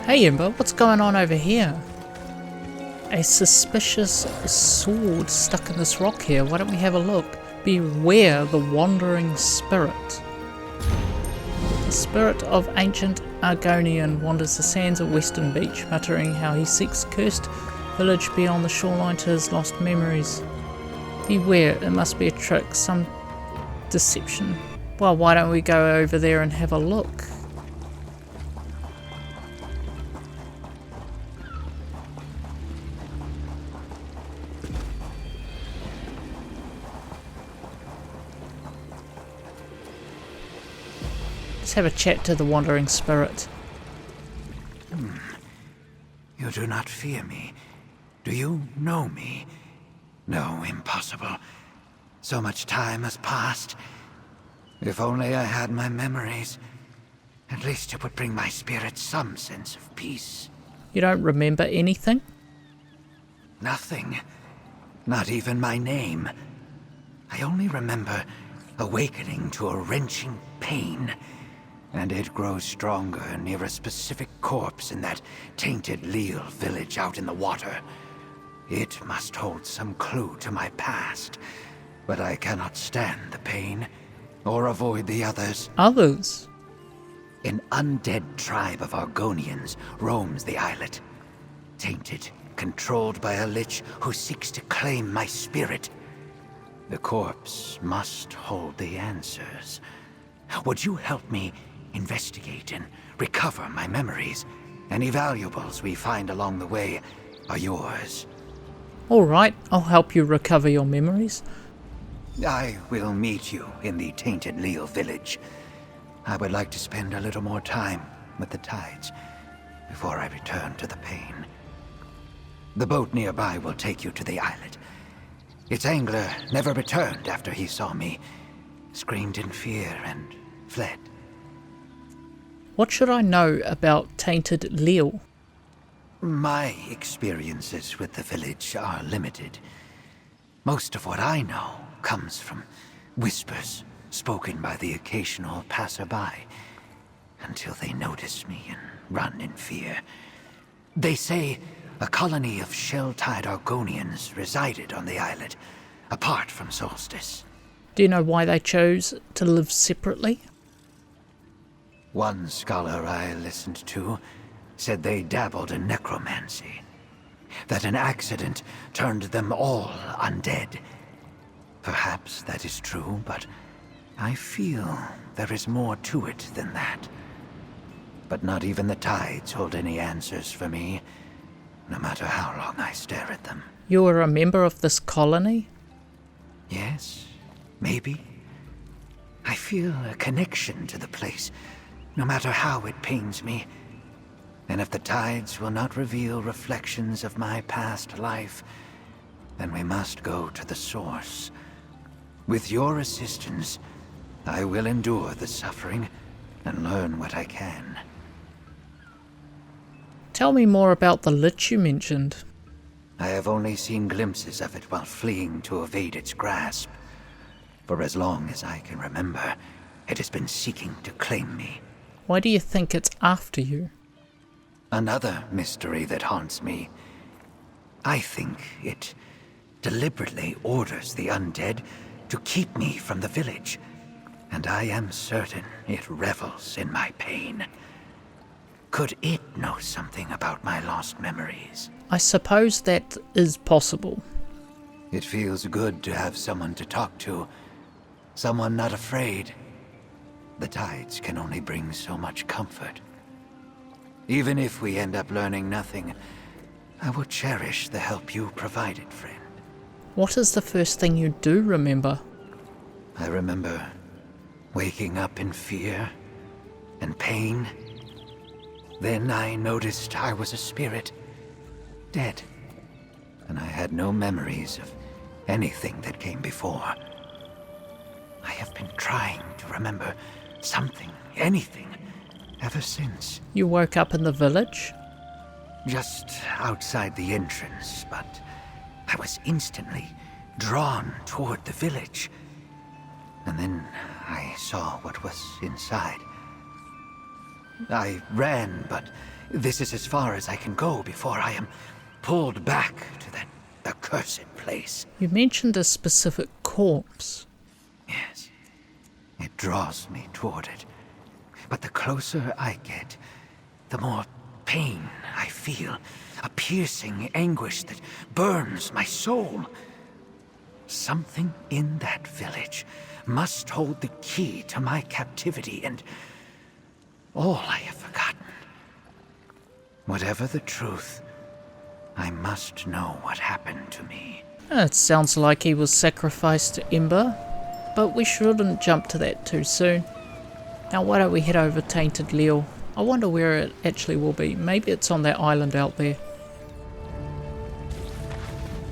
Hey Ember, what's going on over here? A suspicious sword stuck in this rock here. Why don't we have a look? Beware the wandering spirit. The spirit of ancient Argonian wanders the sands of Western Beach, muttering how he seeks cursed village beyond the shoreline to his lost memories. Beware, it must be a trick, some deception. Well, why don't we go over there and have a look? Let's have a chat to the wandering spirit. You do not fear me. Do you know me? No, impossible. So much time has passed. If only I had my memories. At least it would bring my spirit some sense of peace. You don't remember anything? Nothing. Not even my name. I only remember awakening to a wrenching pain. And it grows stronger near a specific corpse in that Tainted Leel village out in the water. It must hold some clue to my past, but I cannot stand the pain, or avoid the others. Others? An undead tribe of Argonians roams the islet. Tainted, controlled by a lich who seeks to claim my spirit. The corpse must hold the answers. Would you help me investigate and recover my memories? Any valuables we find along the way are yours. Alright, I'll help you recover your memories. I will meet you in the Tainted Leel village. I would like to spend a little more time with the tides before I return to the pain. The boat nearby will take you to the islet. Its angler never returned after he saw me, screamed in fear and fled. What should I know about Tainted Leel? My experiences with the village are limited. Most of what I know comes from whispers spoken by the occasional passerby, until they notice me and run in fear. They say a colony of shell-tied Argonians resided on the islet, apart from Solstice. Do you know why they chose to live separately? One scholar I listened to said they dabbled in necromancy, that an accident turned them all undead. Perhaps that is true, but I feel there is more to it than that. But not even the tides hold any answers for me, no matter how long I stare at them. You were a member of this colony? Yes, maybe. I feel a connection to the place, no matter how it pains me. And if the tides will not reveal reflections of my past life, then we must go to the source. With your assistance, I will endure the suffering and learn what I can. Tell me more about the lich you mentioned. I have only seen glimpses of it while fleeing to evade its grasp. For as long as I can remember, it has been seeking to claim me. Why do you think it's after you? Another mystery that haunts me. I think it deliberately orders the undead to keep me from the village, and I am certain it revels in my pain. Could it know something about my lost memories? I suppose that is possible. It feels good to have someone to talk to, someone not afraid. The tides can only bring so much comfort. Even if we end up learning nothing, I will cherish the help you provided, friend. What is the first thing you do remember? I remember waking up in fear and pain. Then I noticed I was a spirit, dead, and I had no memories of anything that came before. I have been trying to remember something, anything, ever since. You woke up in the village? Just outside the entrance, but I was instantly drawn toward the village. And then I saw what was inside. I ran, but This is as far as I can go before I am pulled back to that accursed place. You mentioned a specific corpse. Yes, it draws me toward it. But the closer I get, the more pain I feel. A piercing anguish that burns my soul. Something in that village must hold the key to my captivity and all I have forgotten. Whatever the truth, I must know what happened to me. It sounds like he was sacrificed to Ember, but we shouldn't jump to that too soon. Now why don't we head over Tainted Leel? I wonder where it actually will be. Maybe it's on that island out there.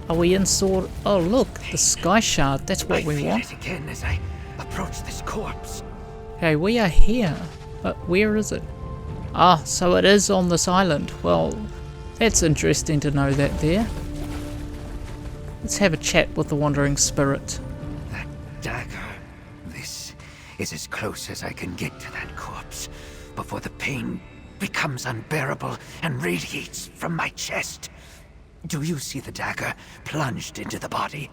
Are we in sword? Oh look, the Skyshard, that's what we want. I feel it again as I approach this corpse. Okay, we are here, but where is it? Ah, so it is on this island. Well, that's interesting to know that there. Let's have a chat with the wandering spirit. That dagger. This is as close as I can get to that corpse before the pain becomes unbearable and radiates from my chest. Do you see the dagger plunged into the body?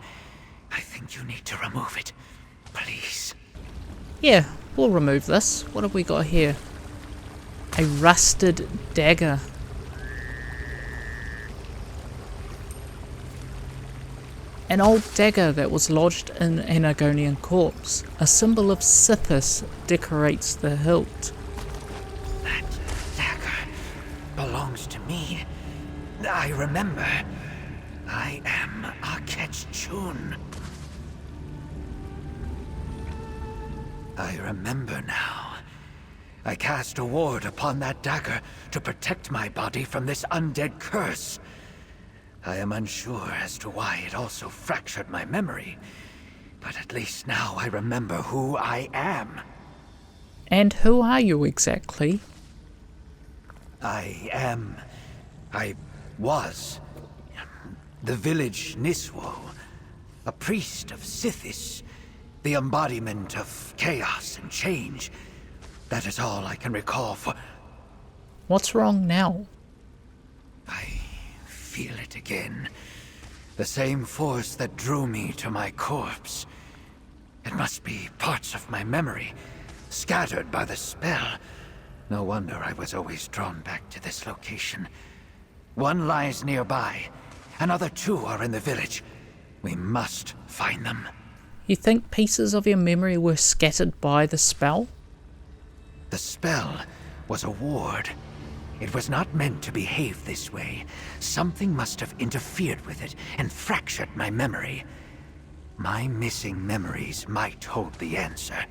I think you need to remove it. Please. Yeah, we'll remove this. What have we got here? A rusted dagger. An old dagger that was lodged in an Argonian corpse. A symbol of Sithis decorates the hilt. That dagger belongs to me. I remember. I am Aketchun. I remember now. I cast a ward upon that dagger to protect my body from this undead curse. I am unsure as to why it also fractured my memory, but at least now I remember who I am. And who are you exactly? I was the village Niswo, a priest of Sithis, the embodiment of chaos and change. That is all I can recall for... What's wrong now? I feel it again. The same force that drew me to my corpse. It must be parts of my memory, scattered by the spell. No wonder I was always drawn back to this location. One lies nearby. Another two are in the village. We must find them. You think pieces of your memory were scattered by the spell? The spell was a ward. It was not meant to behave this way. Something must have interfered with it and fractured my memory. My missing memories might hold the answer.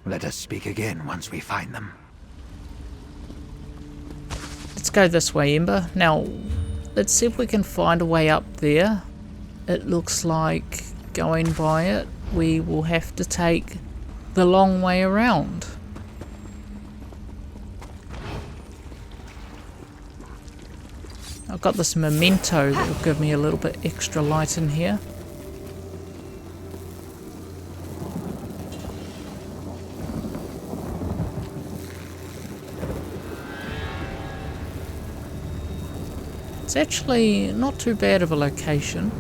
Let us speak again once we find them. Let's go this way, Ember. Now, let's see if we can find a way up there. It looks like going by it, we will have to take the long way around. I've got this memento that will give me a little bit extra light in here. It's actually not too bad of a location.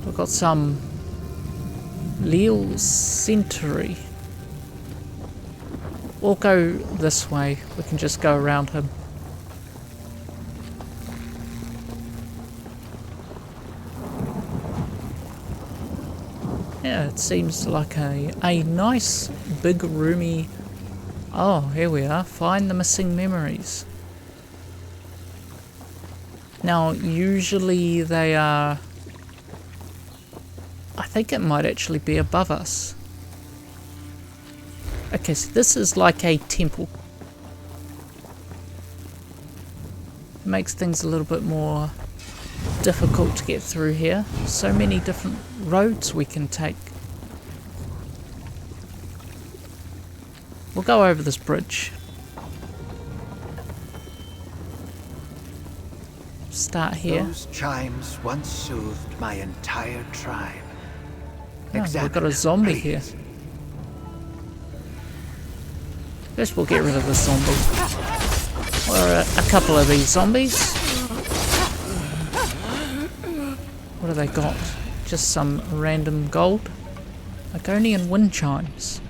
We've got some Leel Centauri. We'll go this way. We can just go around him. Yeah, it seems like a nice, big, roomy... Oh, here we are. Find the missing memories. Now, usually they are... I think it might actually be above us. Okay, so this is like a temple. It makes things a little bit more difficult to get through here. So many different roads we can take. We'll go over this bridge. Start here. Those chimes once soothed my entire tribe. Oh, we've got a zombie here. First we'll get rid of this zombie. Or a couple of these zombies. What have they got? Just some random gold. Argonian wind chimes.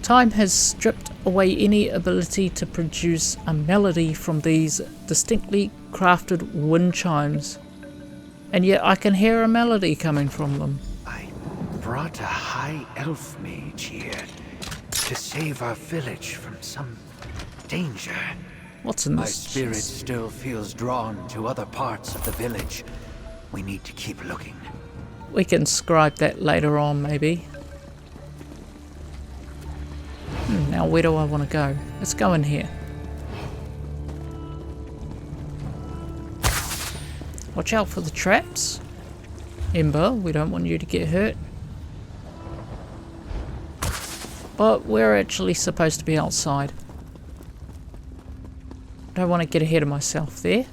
Time has stripped away any ability to produce a melody from these distinctly crafted wind chimes. And yet I can hear a melody coming from them. I brought a high elf mage here to save our village from some danger. What's in My this? spirit still feels drawn to other parts of the village. We need to keep looking. We can scribe that later on, maybe. Now where do I want to go? Let's go in here. Watch out for the traps. Ember, we don't want you to get hurt. But we're actually supposed to be outside. Don't want to get ahead of myself there.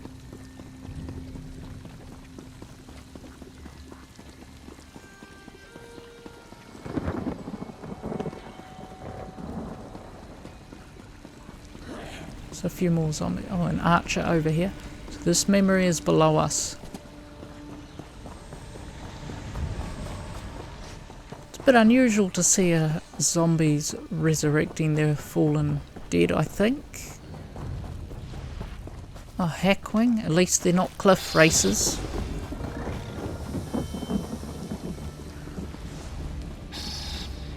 There's a few more zombies. Oh, an archer over here. So this memory is below us. It's a bit unusual to see zombies resurrecting their fallen dead, I think. Oh, Hackwing. At least they're not cliff racers.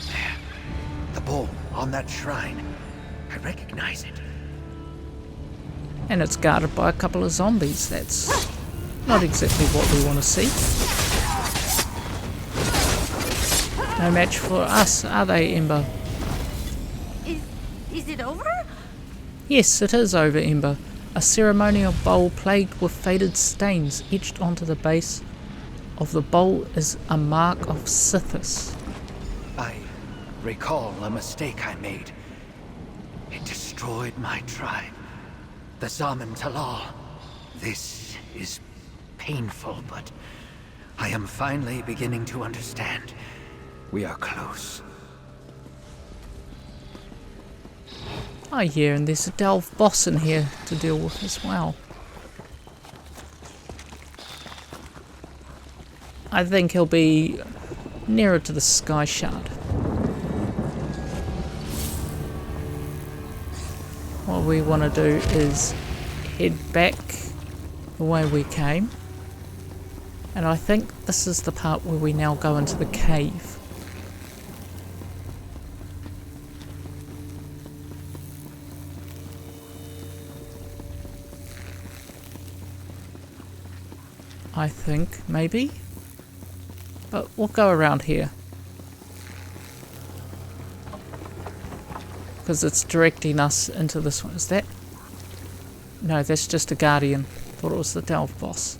There. The bowl on that shrine. I recognize it. And it's guarded by a couple of zombies. That's not exactly what we want to see. No match for us, are they, Ember? Is it over? Yes, it is over, Ember. A ceremonial bowl plagued with faded stains etched onto the base of the bowl is a mark of Sithis. I recall a mistake I made. It destroyed my tribe. The Zaman Talal. This is painful, but I am finally beginning to understand. We are close. Oh yeah, and there's a Delve Boss in here to deal with as well. I think he'll be nearer to the Skyshard. What we want to do is head back the way we came. And I think this is the part where we now go into the cave. I think, maybe. But we'll go around here. Because it's directing us into this one. Is that? No, that's just a guardian. Thought it was the Delve Boss.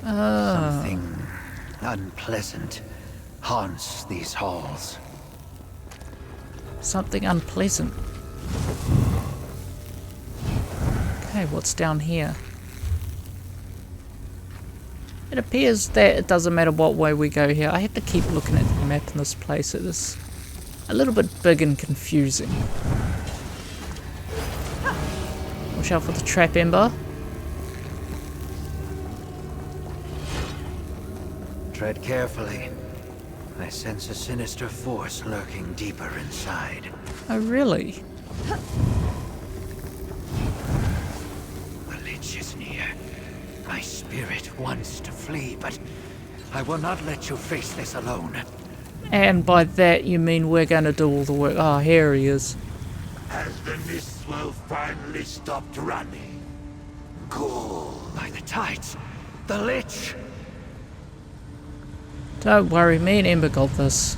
Something unpleasant haunts these halls. Something unpleasant. Okay, what's down here? It appears that it doesn't matter what way we go here. I have to keep looking at the map in this place. It is a little bit big and confusing. Watch out for the trap, Ember. Tread carefully. I sense a sinister force lurking deeper inside. Oh, really? The Lich is near. My spirit wants to flee, but I will not let you face this alone. And by that you mean we're going to do all the work. Oh, here he is. Has the mist swell finally stopped running? Cool. By the tides, the Lich! Don't worry, me and Ember got this.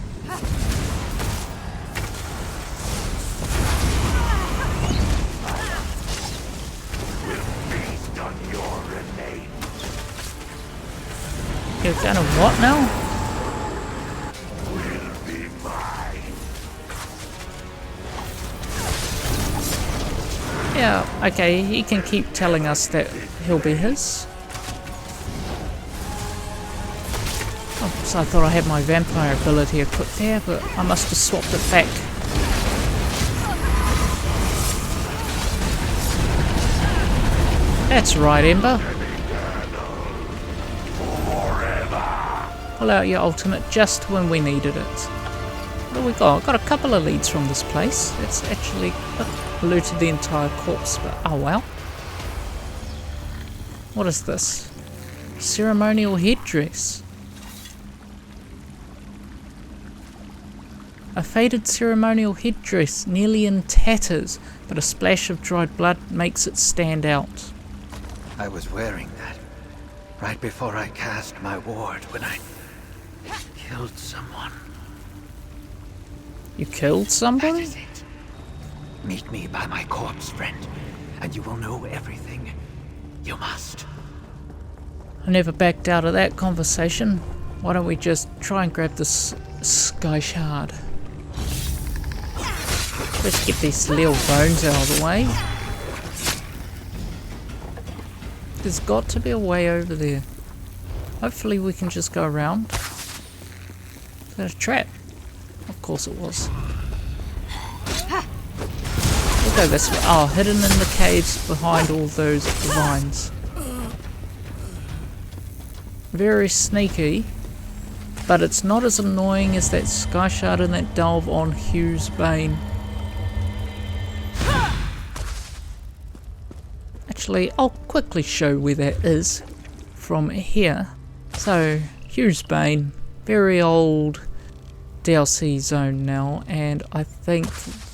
Feast on your remains. You're gonna what now? Will be mine. Yeah, okay, he can keep telling us that he'll be his. Oh, so I thought I had my vampire ability equipped there, but I must have swapped it back That's right, Ember. Pull out your ultimate just when we needed it. What do we got? Got a couple of leads from this place. It's actually looted the entire corpse, but oh well. What is this? Ceremonial headdress. A faded ceremonial headdress, nearly in tatters, but a splash of dried blood makes it stand out. I was wearing that right before I cast my ward when I killed someone. You killed That somebody? is it. Meet me by my corpse, friend, and you will know everything. You must. I never backed out of that conversation. Why don't we just try and grab this Skyshard? Let's get these little bones out of the way. There's got to be a way over there. Hopefully we can just go around. Is that a trap? Of course it was. We'll go this way. Oh, hidden in the caves behind all those vines. Very sneaky, but it's not as annoying as that Skyshard and that Delve on Hugh's Bane. Actually, I'll quickly show where that is from here. So, Hugh's Bane, very old DLC zone now, and I think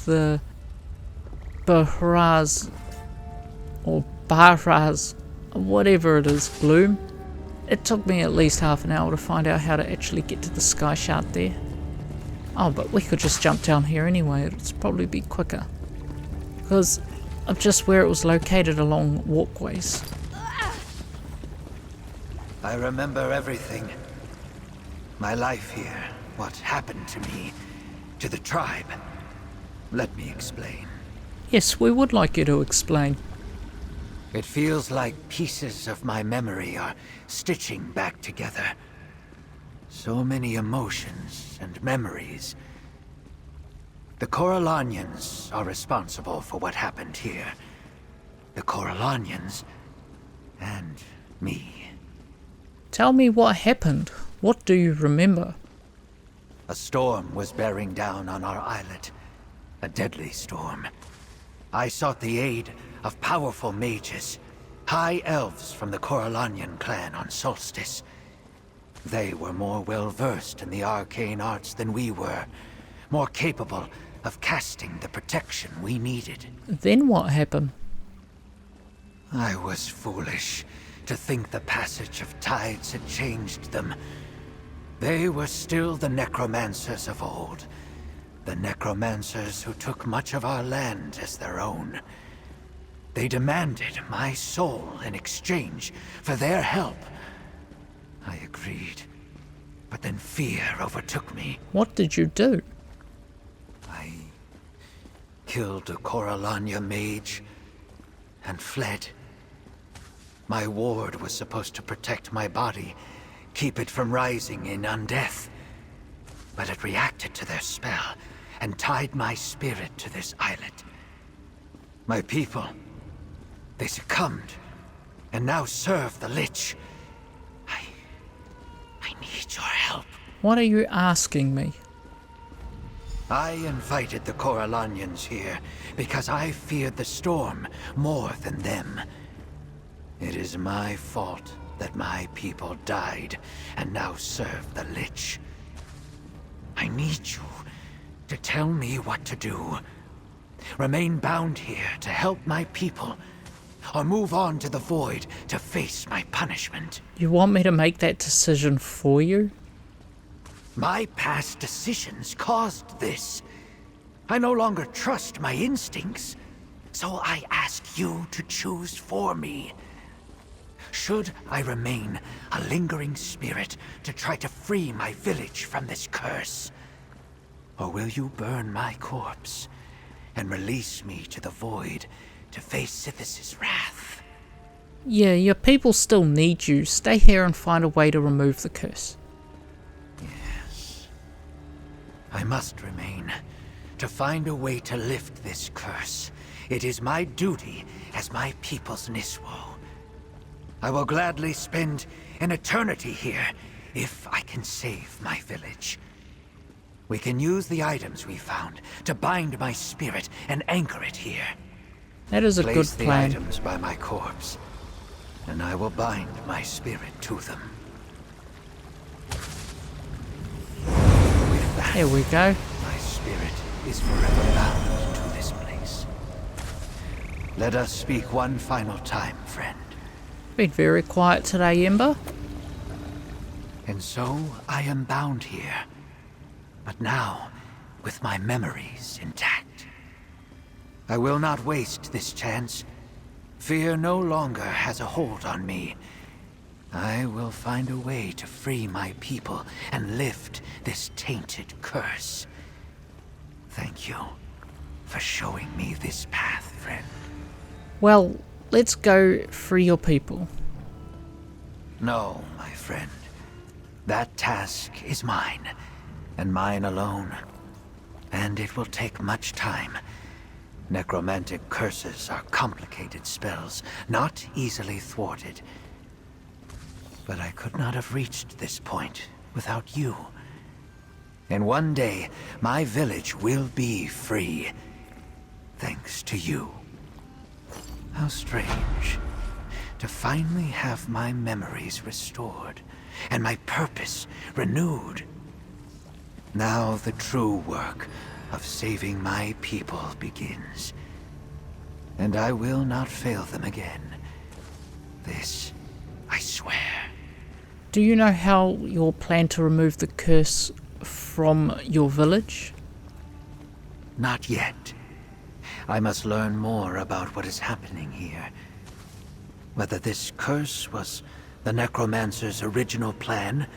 the Bahraz or Bahraz, whatever it is, Bloom. It took me at least half an hour to find out how to actually get to the Skyshard there. Oh, but we could just jump down here anyway, it'd probably be quicker. Because of just where it was located along walkways. I remember everything. My life here, what happened to me, to the tribe. Let me explain. Yes, we would like you to explain. It feels like pieces of my memory are stitching back together. So many emotions and memories. The Corellanians are responsible for what happened here. The Corellanians and me. Tell me what happened. What do you remember? A storm was bearing down on our islet. A deadly storm. I sought the aid of powerful mages, high elves from the Corellanian clan on Solstice. They were more well-versed in the arcane arts than we were, more capable of casting the protection we needed. Then what happened? I was foolish to think the passage of tides had changed them. They were still the necromancers of old. The necromancers who took much of our land as their own. They demanded my soul in exchange for their help. I agreed, but then fear overtook me. What did you do? I killed a Corellania mage and fled. My ward was supposed to protect my body, keep it from rising in undeath. But it reacted to their spell and tied my spirit to this islet. My people, they succumbed and now serve the Lich. I need your help. What are you asking me? I invited the Corellanians here because I feared the storm more than them. It is my fault that my people died and now serve the Lich. I need you to tell me what to do. Remain bound here to help my people, or move on to the Void to face my punishment. You want me to make that decision for you? My past decisions caused this. I no longer trust my instincts, so I ask you to choose for me. Should I remain a lingering spirit to try to free my village from this curse? Or will you burn my corpse and release me to the Void to face Sithis' wrath? Yeah, your people still need you. Stay here and find a way to remove the curse. Yes. I must remain to find a way to lift this curse. It is my duty as my people's Niswo. I will gladly spend an eternity here if I can save my village. We can use the items we found to bind my spirit and anchor it here. That is a good Place the plan. items by my corpse, and I will bind my spirit to them. With that, Here we go. my spirit is forever bound to this place. Let us speak one final time, friend. Been very quiet today, Ember. And so I am bound here, but now with my memories intact. I will not waste this chance. Fear no longer has a hold on me. I will find a way to free my people and lift this tainted curse. Thank you for showing me this path, friend. Well, let's go free your people. No, my friend. That task is mine, and mine alone. And it will take much time. Necromantic curses are complicated spells, not easily thwarted. But I could not have reached this point without you. And one day, my village will be free, thanks to you. How strange to finally have my memories restored, and my purpose renewed. Now the true work of saving my people begins. And I will not fail them again. This, I swear. Do you know how you'll plan to remove the curse from your village? Not yet. I must learn more about what is happening here. Whether this curse was the Necromancer's original plan,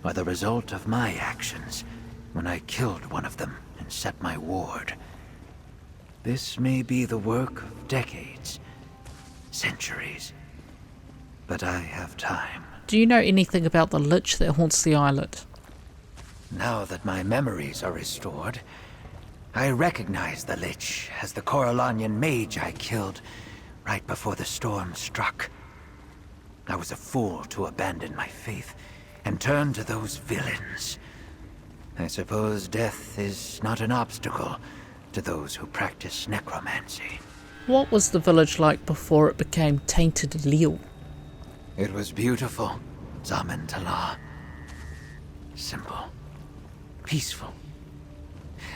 or the result of my actions when I killed one of them and set my ward. This may be the work of decades, centuries, but I have time. Do you know anything about the lich that haunts the islet? Now that my memories are restored, I recognize the Lich as the Corellanian mage I killed right before the storm struck. I was a fool to abandon my faith and turn to those villains. I suppose death is not an obstacle to those who practice necromancy. What was the village like before it became Tainted Leel? It was beautiful, Zaman Talah. Simple. Peaceful.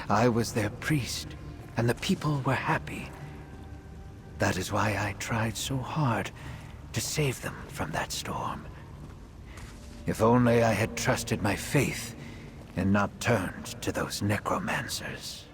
I was their priest, and the people were happy. That is why I tried so hard to save them from that storm. If only I had trusted my faith and not turned to those necromancers.